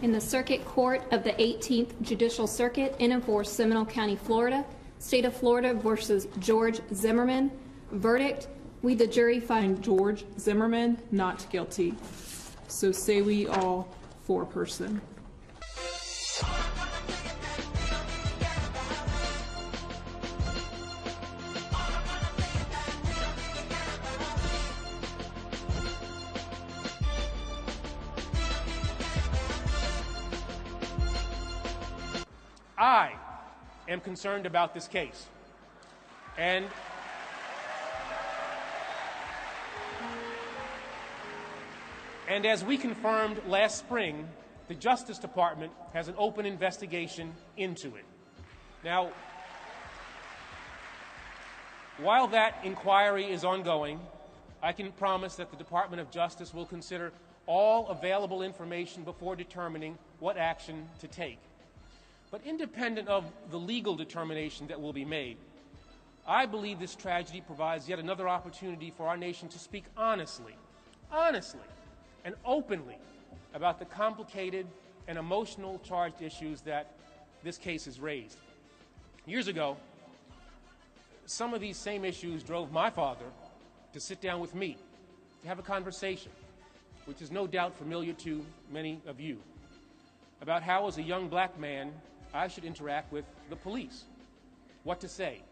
in the Circuit Court of the 18th Judicial Circuit in and for Seminole County, Florida, State of Florida versus George Zimmerman. Verdict: we, the jury, find George Zimmerman not guilty. So say we all four-person. I am concerned about this case. And as we confirmed last spring, the Justice Department has an open investigation into it. Now, while that inquiry is ongoing, I can promise that the Department of Justice will consider all available information before determining what action to take. But independent of the legal determination that will be made, I believe this tragedy provides yet another opportunity for our nation to speak honestly, and openly about the complicated and emotional charged issues that this case has raised. Years ago, some of these same issues drove my father to sit down with me to have a conversation, which is no doubt familiar to many of you, about how, as a young black man, I should interact with the police, what to say,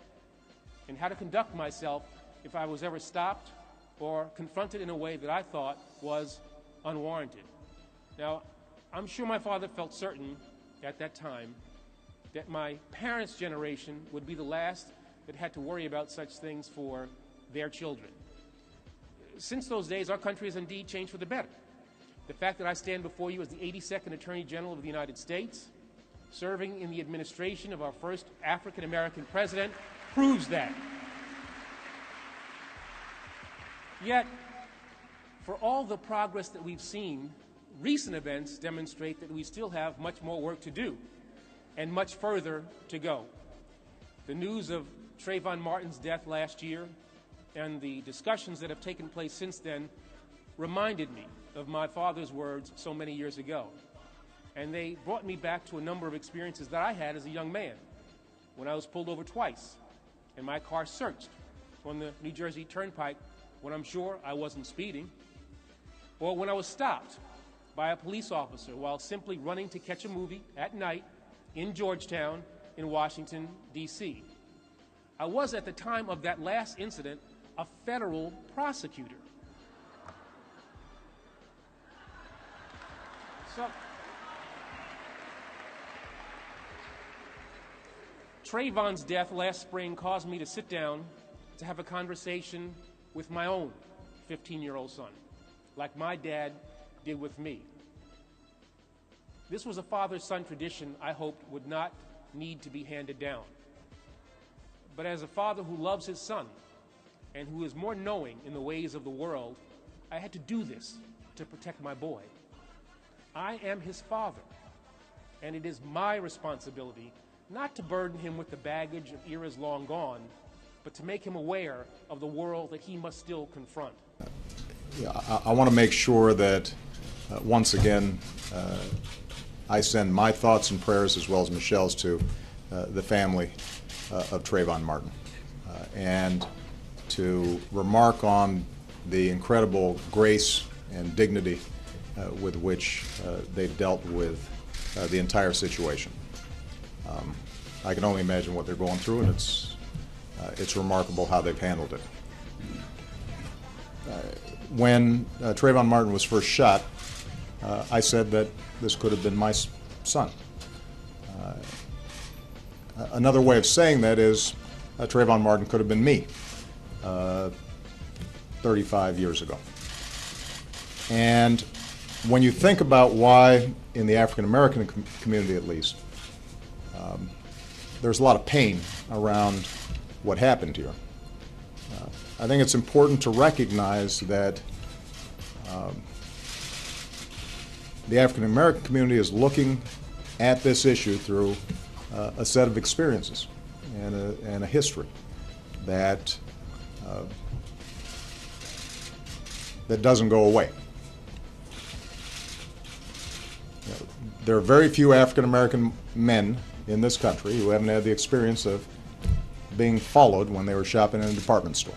and how to conduct myself if I was ever stopped or confronted in a way that I thought was unwarranted. Now, I'm sure my father felt certain at that time that my parents' generation would be the last that had to worry about such things for their children. Since those days, our country has indeed changed for the better. The fact that I stand before you as the 82nd Attorney General of the United States, serving in the administration of our first African-American president, proves that. Yet, for all the progress that we've seen, recent events demonstrate that we still have much more work to do and much further to go. The news of Trayvon Martin's death last year and the discussions that have taken place since then reminded me of my father's words so many years ago. And they brought me back to a number of experiences that I had as a young man, when I was pulled over twice and my car searched on the New Jersey Turnpike when I'm sure I wasn't speeding, or when I was stopped by a police officer while simply running to catch a movie at night in Georgetown in Washington, D.C. I was, at the time of that last incident, a federal prosecutor. So, Trayvon's death last spring caused me to sit down to have a conversation with my own 15-year-old son, like my dad did with me. This was a father-son tradition I hoped would not need to be handed down. But as a father who loves his son and who is more knowing in the ways of the world, I had to do this to protect my boy. I am his father, and it is my responsibility not to burden him with the baggage of eras long gone, but to make him aware of the world that he must still confront. I want to make sure that, once again, I send my thoughts and prayers, as well as Michelle's, to the family of Trayvon Martin, and to remark on the incredible grace and dignity with which they've dealt with the entire situation. I can only imagine what they're going through, and it's remarkable how they've handled it. When Trayvon Martin was first shot, I said that this could have been my son. Another way of saying that is Trayvon Martin could have been me 35 years ago. And when you think about why, in the African American community at least, there's a lot of pain around what happened here, I think it's important to recognize that the African American community is looking at this issue through a set of experiences and a history that that doesn't go away. There are very few African American men in this country who haven't had the experience of being followed when they were shopping in a department store.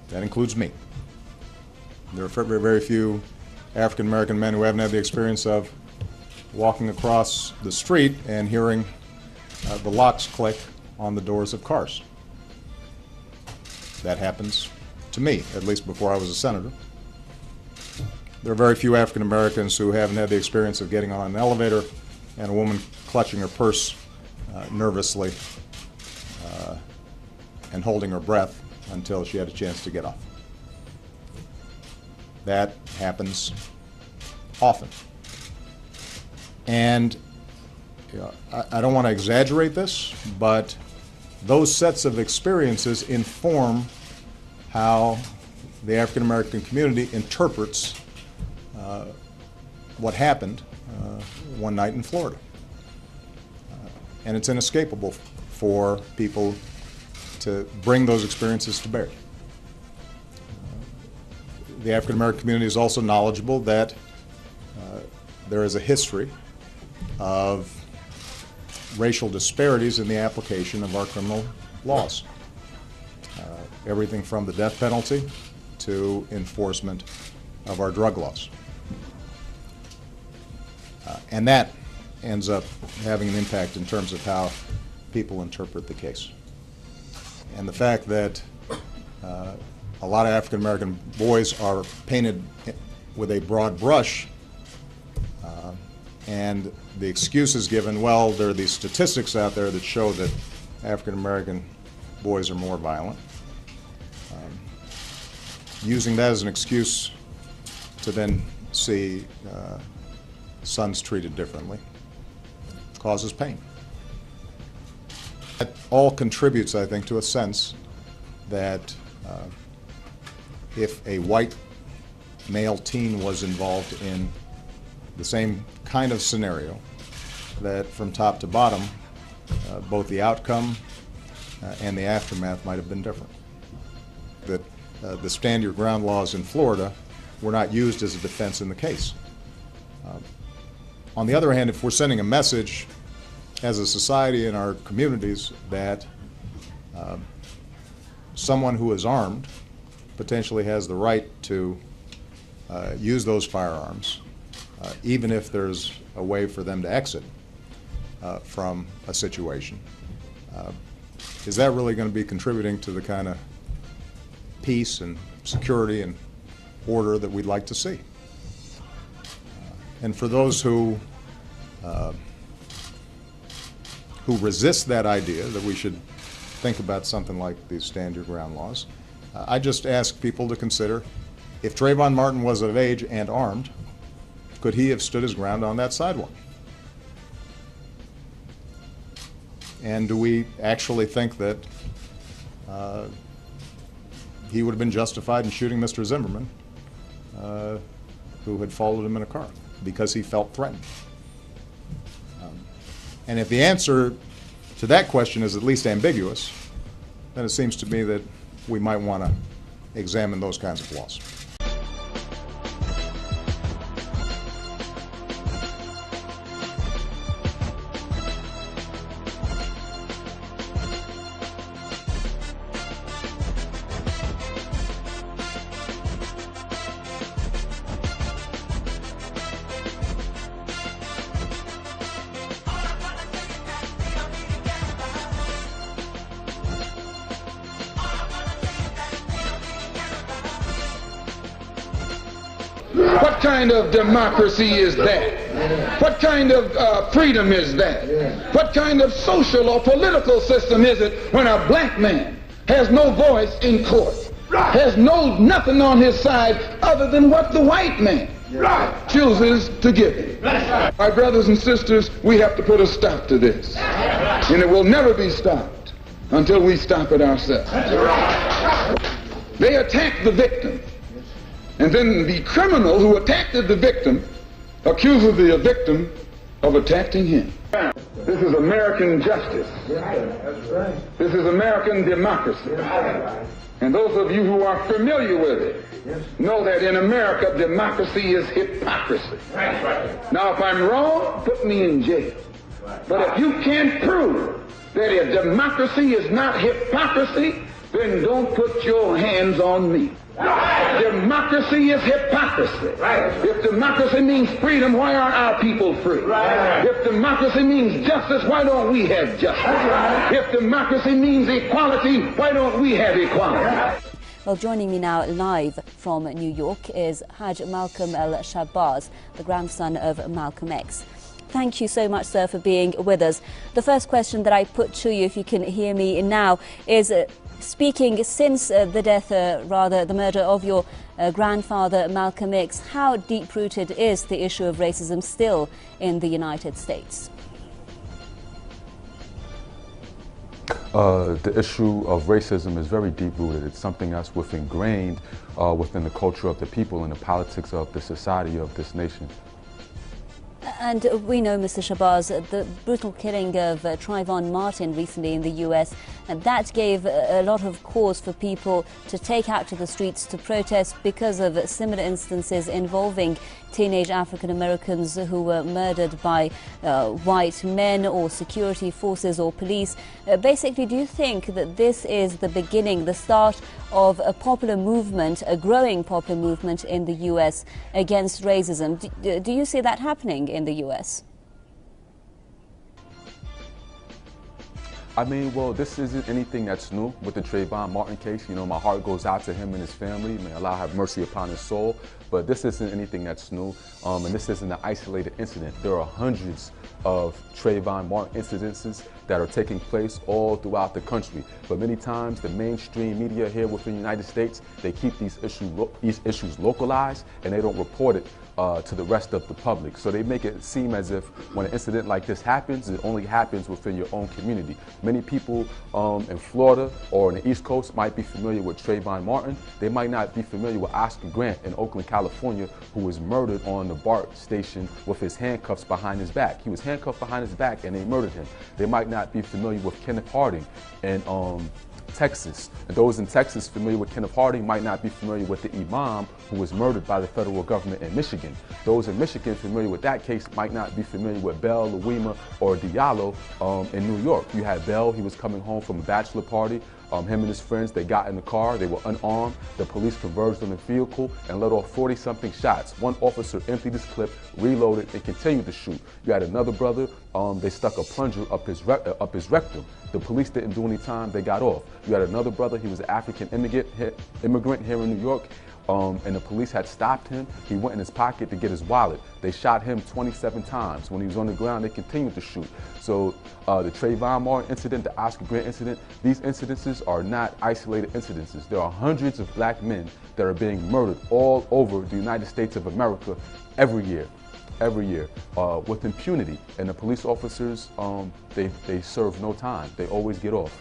That includes me. There are very few African American men who haven't had the experience of walking across the street and hearing the locks click on the doors of cars. That happens to me, at least before I was a senator. There are very few African Americans who haven't had the experience of getting on an elevator and a woman clutching her purse nervously and holding her breath until she had a chance to get off. That happens often. And I don't want to exaggerate this, but those sets of experiences inform how the African American community interprets what happened one night in Florida. And it's inescapable for people to bring those experiences to bear. The African American community is also knowledgeable that there is a history of racial disparities in the application of our criminal laws. Everything from the death penalty to enforcement of our drug laws. And that ends up having an impact in terms of how people interpret the case. And the fact that a lot of African American boys are painted with a broad brush, and the excuse is given, well, there are these statistics out there that show that African American boys are more violent. Using that as an excuse to then see sons treated differently causes pain. That all contributes, I think, to a sense that if a white male teen was involved in the same kind of scenario, that from top to bottom, both the outcome and the aftermath might have been different. That the stand your ground laws in Florida were not used as a defense in the case. On the other hand, if we're sending a message as a society in our communities that someone who is armed potentially has the right to use those firearms, even if there's a way for them to exit from a situation, is that really going to be contributing to the kind of peace and security and order that we'd like to see? And for those who resist that idea that we should think about something like these stand your ground laws, I just ask people to consider, if Trayvon Martin was of age and armed, could he have stood his ground on that sidewalk? And do we actually think that he would have been justified in shooting Mr. Zimmerman, who had followed him in a car, because he felt threatened? And if the answer to that question is at least ambiguous, then it seems to me that we might want to examine those kinds of laws. What kind of democracy is that? What kind of freedom is that? What kind of social or political system is it when a black man has no voice in court, has nothing on his side other than what the white man chooses to give him? My brothers and sisters, we have to put a stop to this. And it will never be stopped until we stop it ourselves. They attack the victim. And then the criminal who attacked the victim accuses the victim of attacking him. This is American justice. This is American democracy. And those of you who are familiar with it know that in America, democracy is hypocrisy. Now, if I'm wrong, put me in jail. But if you can't prove that a democracy is not hypocrisy, then don't put your hands on me. Democracy is hypocrisy. If democracy means freedom, why aren't our people free? If democracy means justice, why don't we have justice? If democracy means equality, why don't we have equality? Well, joining me now live from New York is Haj Malcolm El-Shabazz, the grandson of Malcolm X. Thank you so much, sir, for being with us. The first question that I put to you, if you can hear me now, is speaking since the murder of your grandfather, Malcolm X, how deep-rooted is the issue of racism still in the United States? The issue of racism is very deep-rooted. It's something that's ingrained within the culture of the people and the politics of the society of this nation. And we know, Mr. Shabazz, the brutal killing of Trayvon Martin recently in the US, and that gave a lot of cause for people to take out to the streets to protest because of similar instances involving teenage African Americans who were murdered by white men or security forces or police. Basically, do you think that this is the beginning, the start of a popular movement, a growing popular movement in the US against racism? Do you see that happening in the US? I mean, well, this isn't anything that's new with the Trayvon Martin case. You know, my heart goes out to him and his family. May Allah have mercy upon his soul. But this isn't anything that's new, and this isn't an isolated incident. There are hundreds of Trayvon Martin incidences that are taking place all throughout the country. But many times, the mainstream media here within the United States, they keep these issues localized, and they don't report it to the rest of the public. So they make it seem as if when an incident like this happens, it only happens within your own community. Many people in Florida or on the East Coast might be familiar with Trayvon Martin. They might not be familiar with Oscar Grant in Oakland, California, who was murdered on the BART station with his handcuffs behind his back. He was handcuffed behind his back and they murdered him. They might not be familiar with Kenneth Harding in Texas. And those in Texas familiar with Kenneth Harding might not be familiar with the imam who was murdered by the federal government in Michigan. Those in Michigan familiar with that case might not be familiar with Bell, Louima, or Diallo in New York. You had Bell, he was coming home from a bachelor party. Him and his friends, they got in the car, they were unarmed. The police converged on the vehicle and let off 40-something shots. One officer emptied his clip, reloaded, and continued to shoot. You had another brother, they stuck a plunger up his rectum. The police didn't do any time, they got off. You had another brother, he was an African immigrant here in New York. And the police had stopped him. He went in his pocket to get his wallet. They shot him 27 times. When he was on the ground, they continued to shoot. So the Trayvon Martin incident, the Oscar Grant incident, these incidences are not isolated incidences. There are hundreds of black men that are being murdered all over the United States of America every year with impunity. And the police officers, they serve no time. They always get off.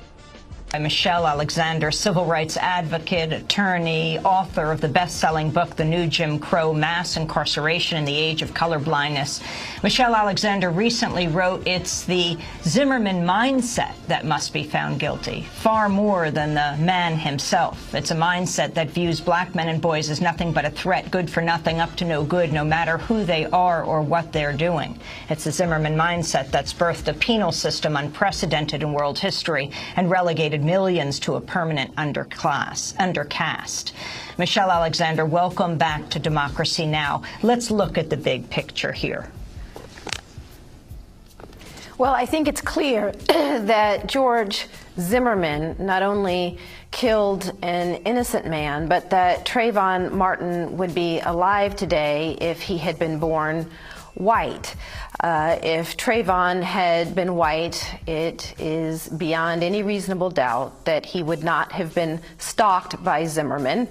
Michelle Alexander, civil rights advocate, attorney, author of the best-selling book, The New Jim Crow, Mass Incarceration in the Age of Colorblindness. Michelle Alexander recently wrote, "It's the Zimmerman mindset that must be found guilty, far more than the man himself. It's a mindset that views black men and boys as nothing but a threat, good for nothing, up to no good, no matter who they are or what they're doing. It's the Zimmerman mindset that's birthed a penal system unprecedented in world history and relegated millions to a permanent undercast." Michelle Alexander, welcome back to Democracy Now! Let's look at the big picture here. Well, I think it's clear that George Zimmerman not only killed an innocent man, but that Trayvon Martin would be alive today if he had been born white. If Trayvon had been white, it is beyond any reasonable doubt that he would not have been stalked by Zimmerman,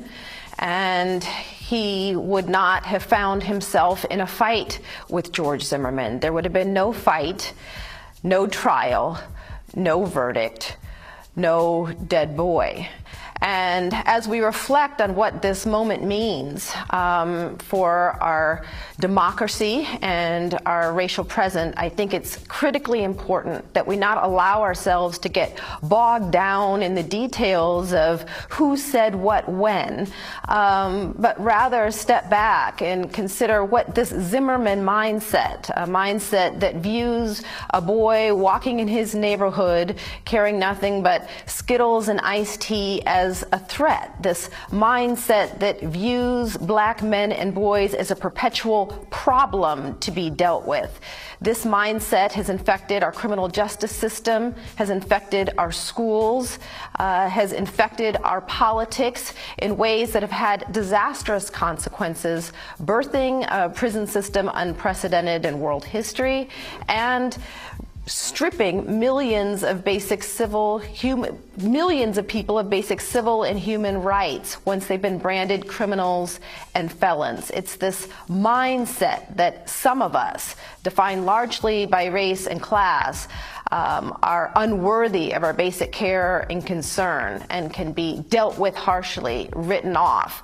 and he would not have found himself in a fight with George Zimmerman. There would have been no fight, no trial, no verdict, no dead boy. And as we reflect on what this moment means for our democracy and our racial present, I think it's critically important that we not allow ourselves to get bogged down in the details of who said what when, but rather step back and consider what this Zimmerman mindset, a mindset that views a boy walking in his neighborhood carrying nothing but Skittles and iced tea as a threat, this mindset that views black men and boys as a perpetual problem to be dealt with. This mindset has infected our criminal justice system, has infected our schools, has infected our politics in ways that have had disastrous consequences, birthing a prison system unprecedented in world history, and stripping millions of people of basic civil and human rights once they've been branded criminals and felons. It's this mindset that some of us, defined largely by race and class, are unworthy of our basic care and concern and can be dealt with harshly, written off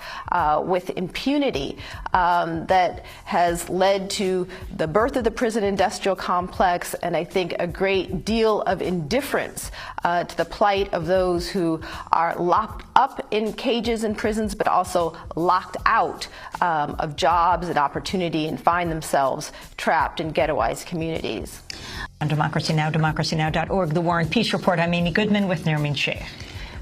with impunity that has led to the birth of the prison industrial complex, and I think a great deal of indifference to the plight of those who are locked up in cages in prisons, but also locked out of jobs and opportunity and find themselves trapped in ghettoized communities. On Democracy Now!, democracynow.org, The War and Peace Report. I'm Amy Goodman with Nermeen Sheikh.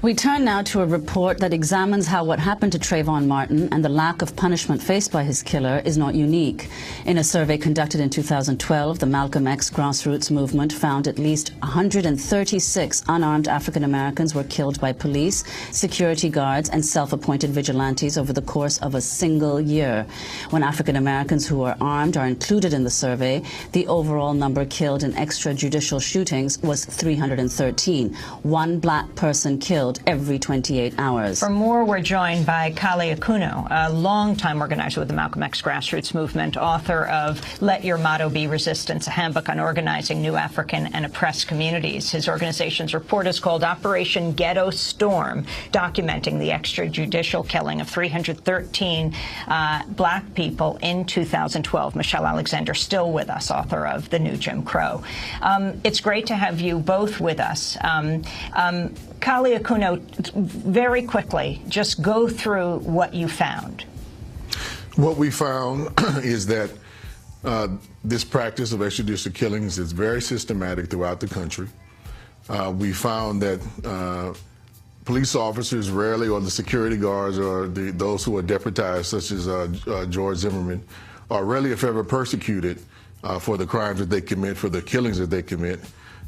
We turn now to a report that examines how what happened to Trayvon Martin and the lack of punishment faced by his killer is not unique. In a survey conducted in 2012, the Malcolm X grassroots movement found at least 136 unarmed African Americans were killed by police, security guards, and self-appointed vigilantes over the course of a single year. When African Americans who are armed are included in the survey, the overall number killed in extrajudicial shootings was 313. One black person killed every 28 hours. For more, we're joined by Kali Akuno, a longtime organizer with the Malcolm X grassroots movement, author of Let Your Motto Be Resistance, a handbook on organizing new African and oppressed communities. His organization's report is called Operation Ghetto Storm, documenting the extrajudicial killing of 313 black people in 2012. Michelle Alexander, still with us, author of The New Jim Crow. It's great to have you both with us. Kali Akuno, very quickly, just go through what you found. What we found is that this practice of extrajudicial killings is very systematic throughout the country. We found that police officers rarely, or the security guards, or those who are deputized, such as George Zimmerman, are rarely, if ever, persecuted for the crimes that they commit, for the killings that they commit.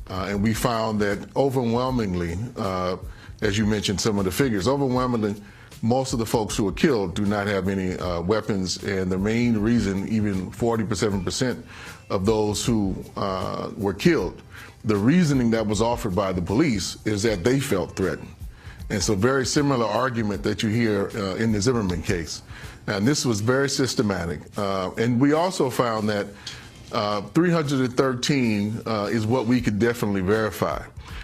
And we found that overwhelmingly, as you mentioned some of the figures, overwhelmingly, most of the folks who were killed do not have any weapons, and the main reason, even 47% of those who were killed, the reasoning that was offered by the police is that they felt threatened. And so very similar argument that you hear in the Zimmerman case. And this was very systematic. And we also found that 313 is what we could definitely verify.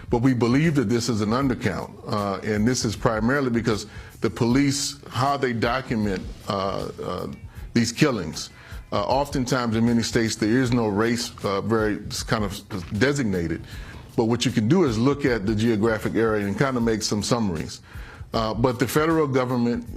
But we believe that this is an undercount, and this is primarily because the police, how they document these killings. Oftentimes in many states there is no race very kind of designated, but what you can do is look at the geographic area and kind of make some summaries. But the federal government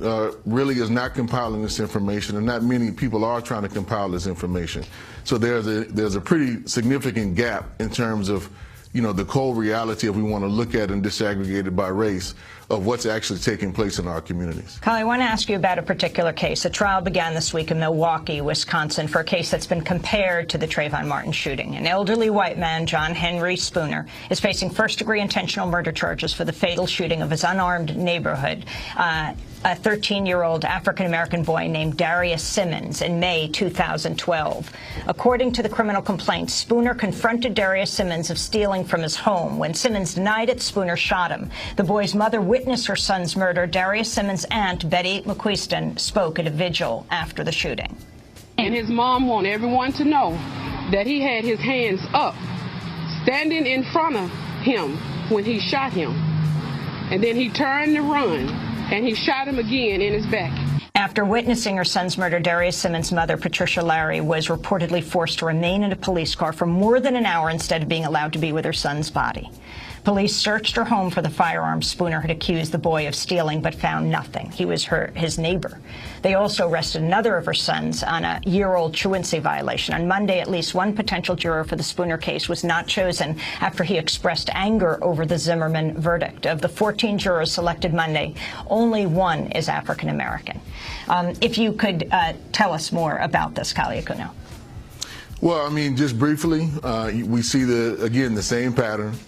really is not compiling this information, and not many people are trying to compile this information. So there's a pretty significant gap in terms of, you know, the cold reality, if we want to look at and disaggregate it by race, of what's actually taking place in our communities. Kyle, I want to ask you about a particular case. A trial began this week in Milwaukee, Wisconsin, for a case that's been compared to the Trayvon Martin shooting. An elderly white man, John Henry Spooner, is facing first-degree intentional murder charges for the fatal shooting of his unarmed neighborhood, a 13-year-old African-American boy named Darius Simmons, in May 2012. According to the criminal complaint, Spooner confronted Darius Simmons of stealing from his home. When Simmons denied it, Spooner shot him. The boy's mother witnessed her son's murder. Darius Simmons' aunt, Betty McQuiston, spoke at a vigil after the shooting. And his mom wanted everyone to know that he had his hands up, standing in front of him when he shot him. And then he turned to run. and he shot him again in his back. After witnessing her son's murder, Darius Simmons' mother, Patricia Larry, was reportedly forced to remain in a police car for more than an hour instead of being allowed to be with her son's body. Police searched her home for the firearm Spooner had accused the boy of stealing, but found nothing. He was his neighbor. They also arrested another of her sons on a year-old truancy violation. On Monday, at least one potential juror for the Spooner case was not chosen after he expressed anger over the Zimmerman verdict. Of the 14 jurors selected Monday, only one is African American. If you could tell us more about this, Kali Akuno. Well, I mean, just briefly, we see the same pattern.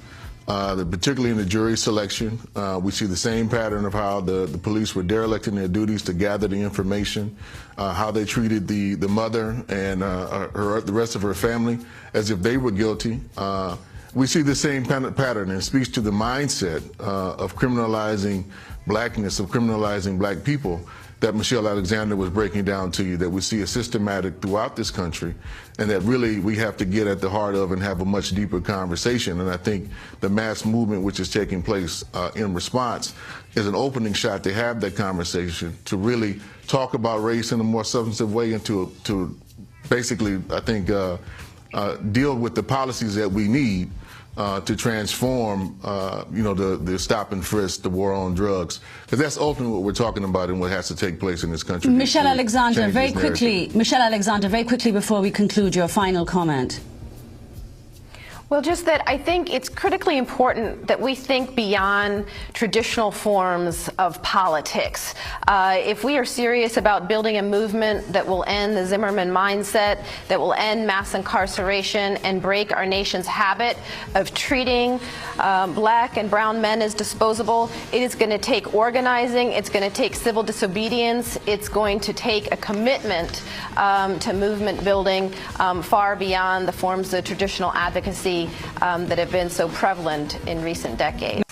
Particularly in the jury selection, we see the same pattern of how the police were derelict in their duties to gather the information, how they treated the mother and the rest of her family as if they were guilty. We see the same pattern, and it speaks to the mindset of criminalizing blackness, of criminalizing black people, that Michelle Alexander was breaking down to you, that we see a systematic throughout this country, and that really we have to get at the heart of and have a much deeper conversation. And I think the mass movement which is taking place in response is an opening shot to have that conversation, to really talk about race in a more substantive way, and to basically, I think, deal with the policies that we need to transform, the stop and frisk, the war on drugs, because that's ultimately what we're talking about and what has to take place in this country. Michelle Alexander, very quickly before we conclude, your final comment. Well, just that I think it's critically important that we think beyond traditional forms of politics. If we are serious about building a movement that will end the Zimmerman mindset, that will end mass incarceration and break our nation's habit of treating black and brown men as disposable, it is going to take organizing, it's going to take civil disobedience, it's going to take a commitment to movement building far beyond the forms of traditional advocacy that have been so prevalent in recent decades.